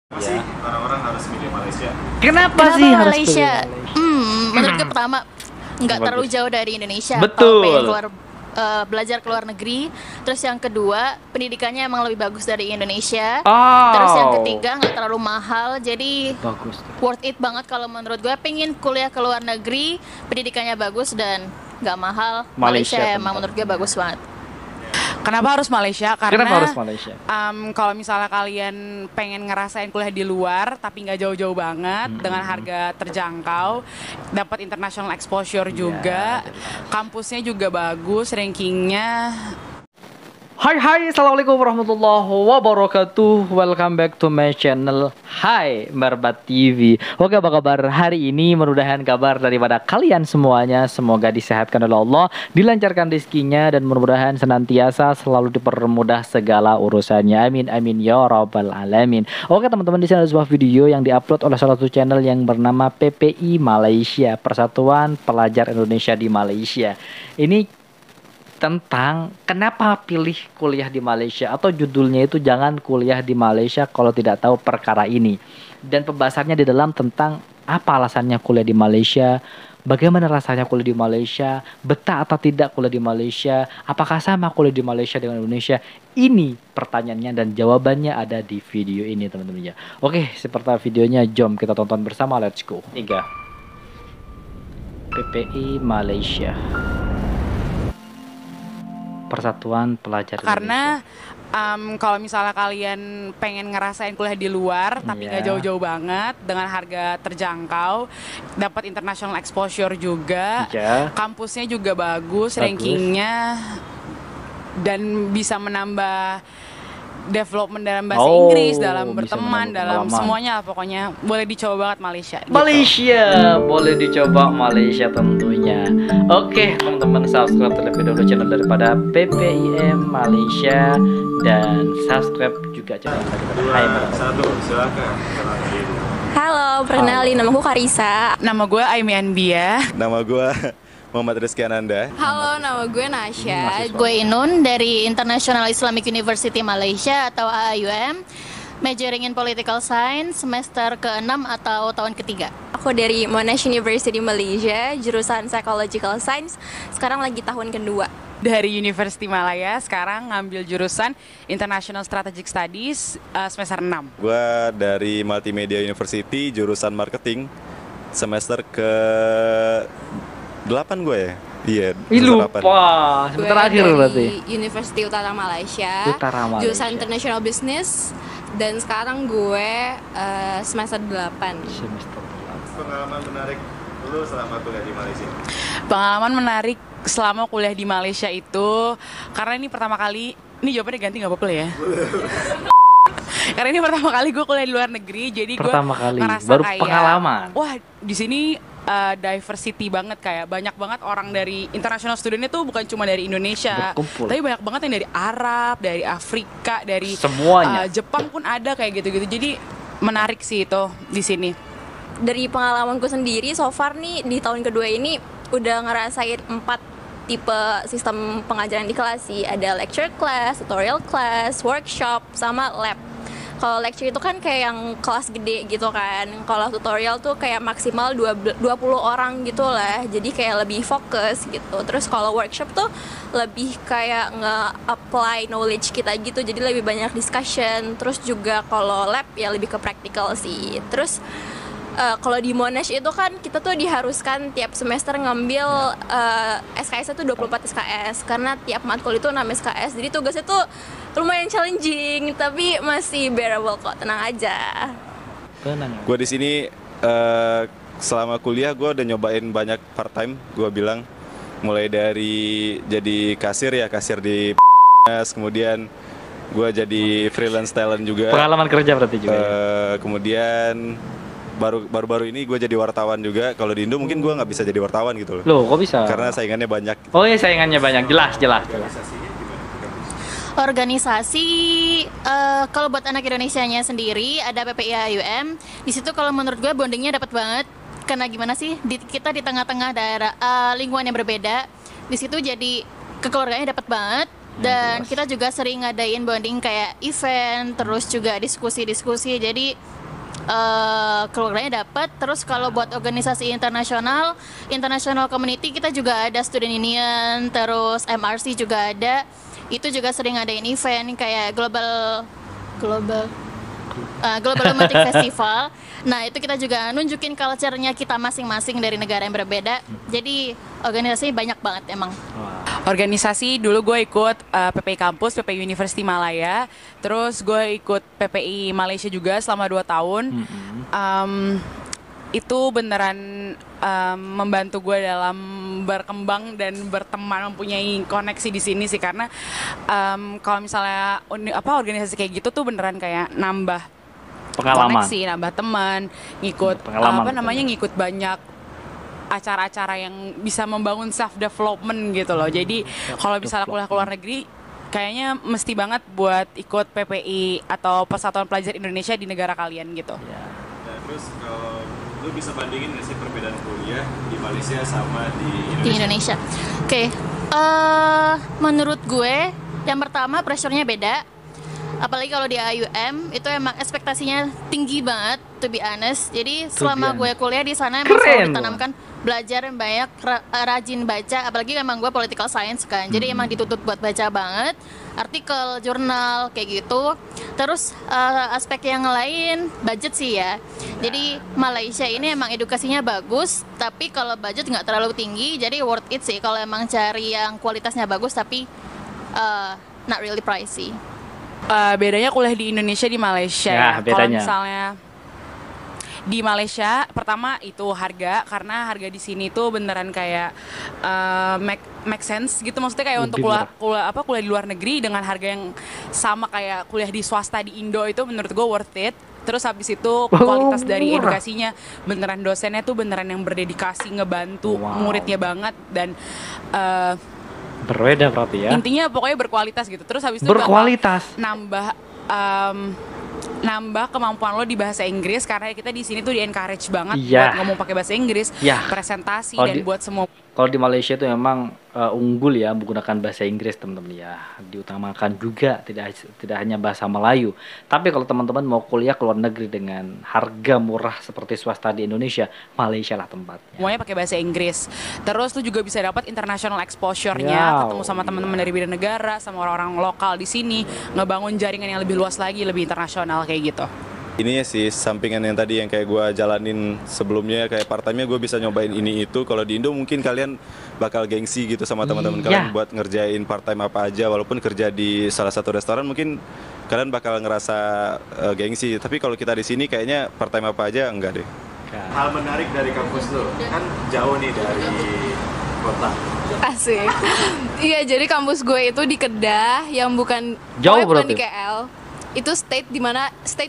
Sih orang-orang harus milih Malaysia. Kenapa Kenapa sih harus Malaysia? pilih Menurut gue pertama nggak Bagus. terlalu jauh dari Indonesia. Betul. Kalau pengen keluar belajar ke luar negeri. Terus yang kedua, pendidikannya emang lebih bagus dari Indonesia. Oh. Terus yang ketiga nggak terlalu mahal, jadi Bagus. worth it banget kalau menurut gue. Pengen kuliah ke luar negeri, pendidikannya bagus dan nggak mahal. Malaysia emang menurut gue bagus banget. Kenapa harus Malaysia? Karena Kenapa harus Malaysia? kalau misalnya kalian pengen ngerasain kuliah di luar tapi nggak jauh-jauh banget dengan harga terjangkau, dapat international exposure juga, kampusnya juga bagus, rankingnya. Hai, assalamualaikum warahmatullahi wabarakatuh. Welcome back to my channel. Hai Merbat TV. Oke, apa kabar hari ini? Mudah-mudahan kabar daripada kalian semuanya semoga disehatkan oleh Allah, dilancarkan rezekinya, dan mudah-mudahan senantiasa selalu dipermudah segala urusannya. Amin amin ya rabbal alamin. Oke teman-teman, di sini ada sebuah video yang diupload oleh salah satu channel yang bernama PPI Malaysia, Persatuan Pelajar Indonesia di Malaysia. Ini tentang kenapa pilih kuliah di Malaysia, atau judulnya itu jangan kuliah di Malaysia kalau tidak tahu perkara ini. Dan pembahasannya di dalam tentang apa alasannya kuliah di Malaysia, bagaimana rasanya kuliah di Malaysia, betah atau tidak kuliah di Malaysia, apakah sama kuliah di Malaysia dengan Indonesia. Ini pertanyaannya dan jawabannya ada di video ini teman-teman ya. Oke, seperti videonya, jom kita tonton bersama, let's go. 3. PPI Malaysia, Persatuan Pelajar Karena kalau misalnya kalian pengen ngerasain kuliah di luar tapi nggak jauh-jauh banget dengan harga terjangkau, dapat international exposure juga, kampusnya juga bagus, rankingnya, dan bisa menambah development dalam bahasa Inggris, dalam berteman, dalam semuanya, pokoknya boleh dicoba banget Malaysia. Malaysia, boleh dicoba Malaysia tentunya. Oke, teman-teman, subscribe terlebih dahulu channel daripada PPIM Malaysia, dan subscribe juga channel daripada Hai Merbat. Silakan. Halo, perkenalin nama gue Karisa. Nama gue Aimi Anbia. Nama gue Muhammad Rizky Ananda. Halo, nama gue Nasya. Mahasiswa. Gue Inun dari International Islamic University Malaysia atau AIUM. Majoring in Political Science, semester ke-6 atau tahun ketiga. Aku dari Monash University Malaysia, jurusan Psychological Science. Sekarang lagi tahun kedua. Dari University Malaya, sekarang ngambil jurusan International Strategic Studies, semester 6. Gue dari Multimedia University, jurusan Marketing, semester ke 8 gue ya. Iya. Ih, semester lupa. 8. Sebentar akhir berarti. University Utara Malaysia. Utara Malaysia. Jurusan International Business. Dan sekarang gue semester 8. Semester Pengalaman menarik lu selama kuliah di Malaysia. Pengalaman menarik selama kuliah di Malaysia itu, karena ini pertama kali, ini jawabannya ganti nggak apa-apa ya? Karena ini pertama kali gue kuliah di luar negeri, jadi gue Pertama kali, ngerasa baru kayak, pengalaman. wah di sini diversity banget, kayak banyak banget orang dari international studentnya tuh bukan cuma dari Indonesia, Berkumpul. tapi banyak banget yang dari Arab, dari Afrika, dari Semuanya. Jepang pun ada kayak gitu-gitu. Jadi menarik sih itu di sini. Dari pengalamanku sendiri, so far nih di tahun kedua ini udah ngerasain 4 tipe sistem pengajaran di kelas sih. Ada lecture class, tutorial class, workshop, sama lab. Kalau lecture itu kan kayak yang kelas gede gitu kan. Kalau tutorial tuh kayak maksimal 20 orang gitu lah. Jadi kayak lebih fokus gitu. Terus kalau workshop tuh lebih kayak nge-apply knowledge kita gitu. Jadi lebih banyak discussion. Terus juga kalau lab ya lebih ke practical sih. Terus kalau di Monash itu kan kita tuh diharuskan tiap semester ngambil SKS itu 24 SKS karena tiap matkul itu 6 SKS. Jadi tugasnya tuh lumayan challenging tapi masih bearable kok, tenang aja. Tenang. Gue di sini selama kuliah gue udah nyobain banyak part time. Gue bilang mulai dari jadi kasir di kemudian gue jadi freelance talent juga. Pengalaman kerja berarti juga. Kemudian baru-baru ini gue jadi wartawan juga. Kalau di Indo mungkin gue nggak bisa jadi wartawan gitu loh. Loh, kok bisa? Karena saingannya banyak. Oh iya, saingannya banyak. Jelas. Organisasi, kalau buat anak Indonesianya sendiri ada PPI AIUM. Di situ kalau menurut gue bondingnya dapat banget. Karena gimana sih? Kita di tengah-tengah daerah lingkungan yang berbeda. Di situ jadi kekeluarganya dapat banget. Dan kita juga sering ngadain bonding kayak event, terus juga diskusi-diskusi. Jadi keluarganya dapat. Terus kalau buat organisasi international community, kita juga ada Student Union, terus MRC juga ada. Itu juga sering ngadain event kayak Global Romantic Festival. Nah, itu kita juga nunjukin culture-nya kita masing-masing dari negara yang berbeda. Jadi organisasi banyak banget emang. Organisasi dulu gue ikut PPI Kampus, PPI University Malaya. Terus gue ikut PPI Malaysia juga selama 2 tahun. Itu beneran membantu gue dalam berkembang dan berteman, mempunyai koneksi di sini sih, karena kalau misalnya organisasi kayak gitu tuh beneran kayak nambah Pengalaman. koneksi, nambah teman, ngikut ngikut banyak acara-acara yang bisa membangun self development gitu loh. Jadi kalau misalnya kuliah ke luar negeri, kayaknya mesti banget buat ikut PPI atau Persatuan Pelajar Indonesia di negara kalian gitu. Nah, terus kalau lu bisa bandingin nggak sih perbedaan kuliah di Malaysia sama di Indonesia? Oke. Menurut gue, yang pertama pressure-nya beda. Apalagi kalau di IUM itu emang ekspektasinya tinggi banget, to be honest. Jadi selama gue kuliah di sana emang selalu ditanamkan belajar yang banyak, rajin baca. Apalagi emang gue political science kan, jadi emang dituntut buat baca banget, artikel, jurnal kayak gitu. Terus aspek yang lain budget sih ya. Jadi Malaysia ini emang edukasinya bagus, tapi kalau budget nggak terlalu tinggi, jadi worth it sih kalau emang cari yang kualitasnya bagus tapi not really pricey. Bedanya kuliah di Indonesia di Malaysia. Ya, kalau misalnya di Malaysia, pertama itu harga, karena harga di sini tuh beneran kayak make sense gitu. Maksudnya kayak untuk kuliah di luar negeri dengan harga yang sama kayak kuliah di swasta di Indo, itu menurut gue worth it. Terus habis itu kualitas dari edukasinya, beneran dosennya tuh beneran yang berdedikasi ngebantu muridnya banget, dan berbeda berarti ya. Intinya pokoknya berkualitas gitu. Terus habis itu nambah kemampuan lo di bahasa Inggris, karena kita di sini tuh di encourage banget buat ngomong pakai bahasa Inggris, presentasi dan buat semua. Kalau di Malaysia itu memang unggul ya menggunakan bahasa Inggris, teman-teman ya. Diutamakan juga tidak hanya bahasa Melayu. Tapi kalau teman-teman mau kuliah ke luar negeri dengan harga murah seperti swasta di Indonesia, Malaysia lah tempatnya. Semuanya pakai bahasa Inggris. Terus tuh juga bisa dapat international exposure-nya, ketemu sama teman-teman dari beda negara, sama orang-orang lokal di sini, ngebangun jaringan yang lebih luas lagi, lebih internasional kayak gitu. Ini ya sih sampingan yang tadi yang kayak gue jalanin sebelumnya, kayak part time-nya gue bisa nyobain ini itu. Kalau di Indo mungkin kalian bakal gengsi gitu sama teman-teman kalian buat ngerjain part time apa aja, walaupun kerja di salah satu restoran mungkin kalian bakal ngerasa gengsi. Tapi kalau kita di sini kayaknya part time apa aja enggak deh. Hal menarik dari kampus tuh kan jauh nih dari kota. Asik. Iya, jadi kampus gue itu di Kedah, yang bukan jauh di KL. Itu state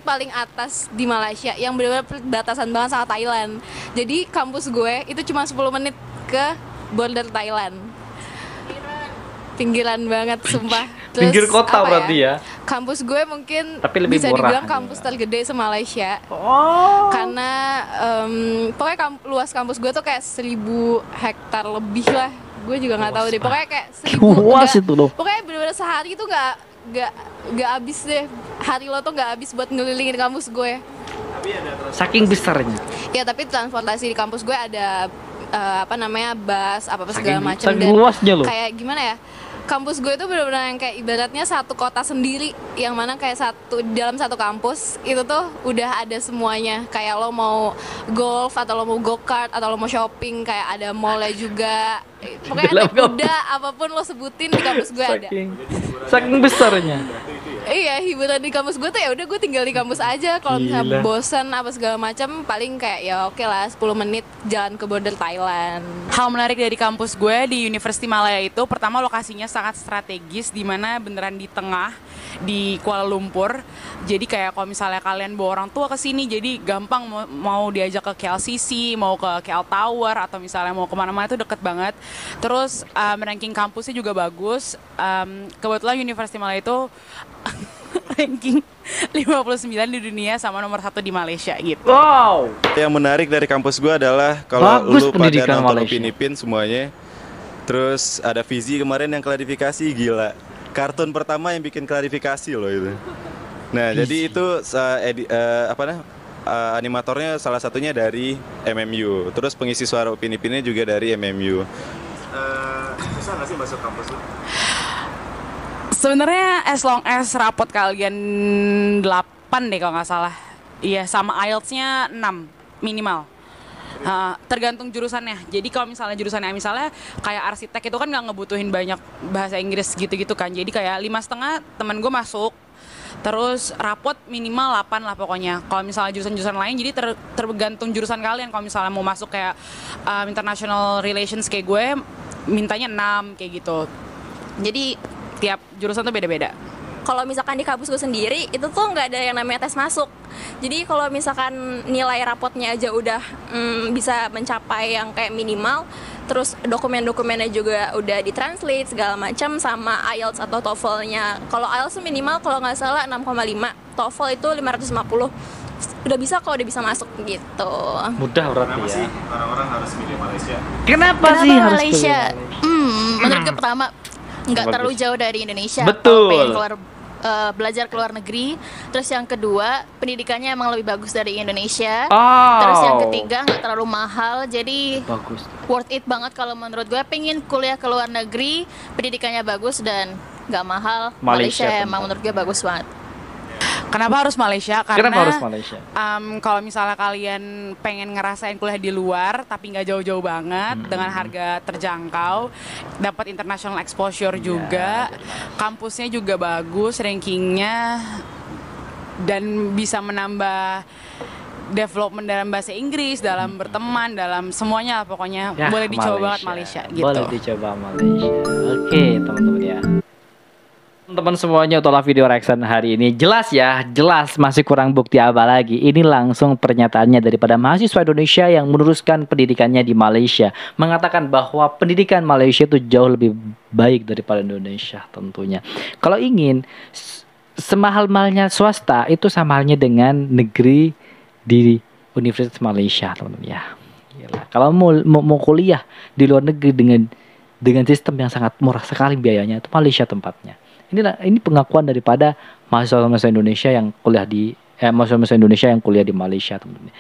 paling atas di Malaysia, yang benar-benar batasan banget sama Thailand. Jadi kampus gue itu cuma 10 menit ke border Thailand. Pinggiran banget sumpah. Terus, pinggir kota berarti ya. Kampus gue mungkin murah bisa dibilang kampus tergede se-Malaysia. Karena pokoknya luas kampus gue tuh kayak 1000 hektar lebih lah. Gue juga nggak tahu deh. Pokoknya kayak 1000. Pokoknya bener-bener sehari itu nggak habis deh. Hari lo tuh nggak habis buat ngelilingin kampus gue. Saking besarnya. Ya, tapi transportasi di kampus gue ada bus apa segala macam, dan luasnya loh. Kayak gimana ya? Kampus gue itu benar-benar yang kayak ibaratnya satu kota sendiri, yang mana kayak dalam satu kampus itu tuh udah ada semuanya. Kayak lo mau golf atau lo mau go-kart atau lo mau shopping, kayak ada mall-nya juga. Pokoknya ada kuda, apapun lo sebutin di kampus gue ada. Saking besarnya. Iya, hiburan di kampus gue tuh ya udah gue tinggal di kampus aja. Kalau misalnya bosan apa segala macam, paling kayak ya oke lah 10 menit jalan ke border Thailand. Hal menarik dari kampus gue di University Malaya itu, pertama lokasinya sangat strategis, di mana beneran di tengah di Kuala Lumpur. Jadi kayak kalau misalnya kalian bawa orang tua ke sini, jadi gampang mau diajak ke KLCC, mau ke KL Tower, atau misalnya mau kemana-mana itu deket banget. Terus ranking kampusnya juga bagus. Kebetulan University Malaya itu ranking 59 di dunia sama nomor 1 di Malaysia gitu. Wow. Yang menarik dari kampus gue adalah kalau lu pada nonton Upin Ipin semuanya, terus ada Fizi kemarin yang klarifikasi, gila. Kartun pertama yang bikin klarifikasi loh itu. Nah, jadi itu animatornya salah satunya dari MMU. Terus pengisi suara Upin Ipinnya juga dari MMU. Susah nggak sih masuk kampus lu? Sebenarnya as long as rapot kalian 8 deh kalau nggak salah. Iya, sama IELTS-nya 6 minimal. Tergantung jurusannya. Jadi kalau misalnya jurusannya kayak arsitek itu kan nggak ngebutuhin banyak bahasa Inggris gitu-gitu kan. Jadi kayak 5,5 temen gue masuk. Terus rapot minimal 8 lah pokoknya. Kalau misalnya jurusan-jurusan lain jadi tergantung jurusan kalian. Kalau misalnya mau masuk kayak international relations kayak gue mintanya 6 kayak gitu. Jadi tiap jurusan tuh beda-beda. Kalau misalkan di kampus gue sendiri itu tuh nggak ada yang namanya tes masuk. Jadi kalau misalkan nilai rapotnya aja udah bisa mencapai yang kayak minimal, terus dokumen-dokumennya juga udah ditranslate segala macam sama IELTS atau TOEFL-nya. Kalau IELTS tuh minimal kalau nggak salah 6,5, TOEFL itu 550. Udah bisa kalau udah bisa masuk gitu. Mudah berarti Kenapa ya. sih orang-orang harus milih Malaysia? Kenapa sih harus Malaysia? pilih Menurut gue pertama nggak Bagus. terlalu jauh dari Indonesia. Betul. Kalau pengen belajar ke luar negeri. Terus yang kedua, pendidikannya emang lebih bagus dari Indonesia. Oh. Terus yang ketiga, nggak terlalu mahal. Jadi Bagus. worth it banget kalau menurut gue. Pengen kuliah ke luar negeri, pendidikannya bagus dan nggak mahal. Malaysia emang menurut gue bagus banget. Kenapa harus Malaysia? Karena Kenapa harus Malaysia? Kalau misalnya kalian pengen ngerasain kuliah di luar tapi nggak jauh-jauh banget dengan harga terjangkau, dapat international exposure juga, kampusnya juga bagus, rankingnya, dan bisa menambah development dalam bahasa Inggris, dalam berteman, dalam semuanya lah pokoknya. Ya, boleh dicoba banget Malaysia gitu. Boleh dicoba Malaysia. Oke, teman-teman ya. Teman-teman semuanya, itulah video reaction hari ini. Jelas ya, jelas masih kurang bukti apa lagi. Ini langsung pernyataannya daripada mahasiswa Indonesia yang meneruskan pendidikannya di Malaysia. Mengatakan bahwa pendidikan Malaysia itu jauh lebih baik daripada Indonesia tentunya. Kalau ingin semahal-mahalnya swasta, itu sama halnya dengan negeri di Universitas Malaysia, teman-teman ya. Gila. Kalau mau kuliah di luar negeri dengan sistem yang sangat murah sekali biayanya, itu Malaysia tempatnya. Ini pengakuan daripada mahasiswa Indonesia yang kuliah di mahasiswa Indonesia yang kuliah di Malaysia, teman-teman.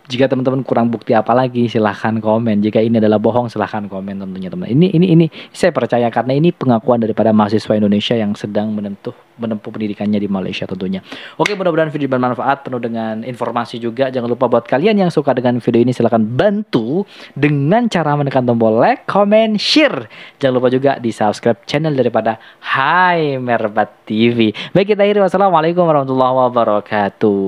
Jika teman-teman kurang bukti apa lagi, silahkan komen. Jika ini adalah bohong, silahkan komen tentunya, teman. Ini saya percaya karena ini pengakuan daripada mahasiswa Indonesia yang sedang menempuh pendidikannya di Malaysia tentunya. Oke, mudah-mudahan video bermanfaat, penuh dengan informasi juga. Jangan lupa buat kalian yang suka dengan video ini, silahkan bantu dengan cara menekan tombol like, comment, share. Jangan lupa juga di subscribe channel daripada Hai Merbat TV. Baik, kita akhiri. Wassalamualaikum warahmatullahi wabarakatuh.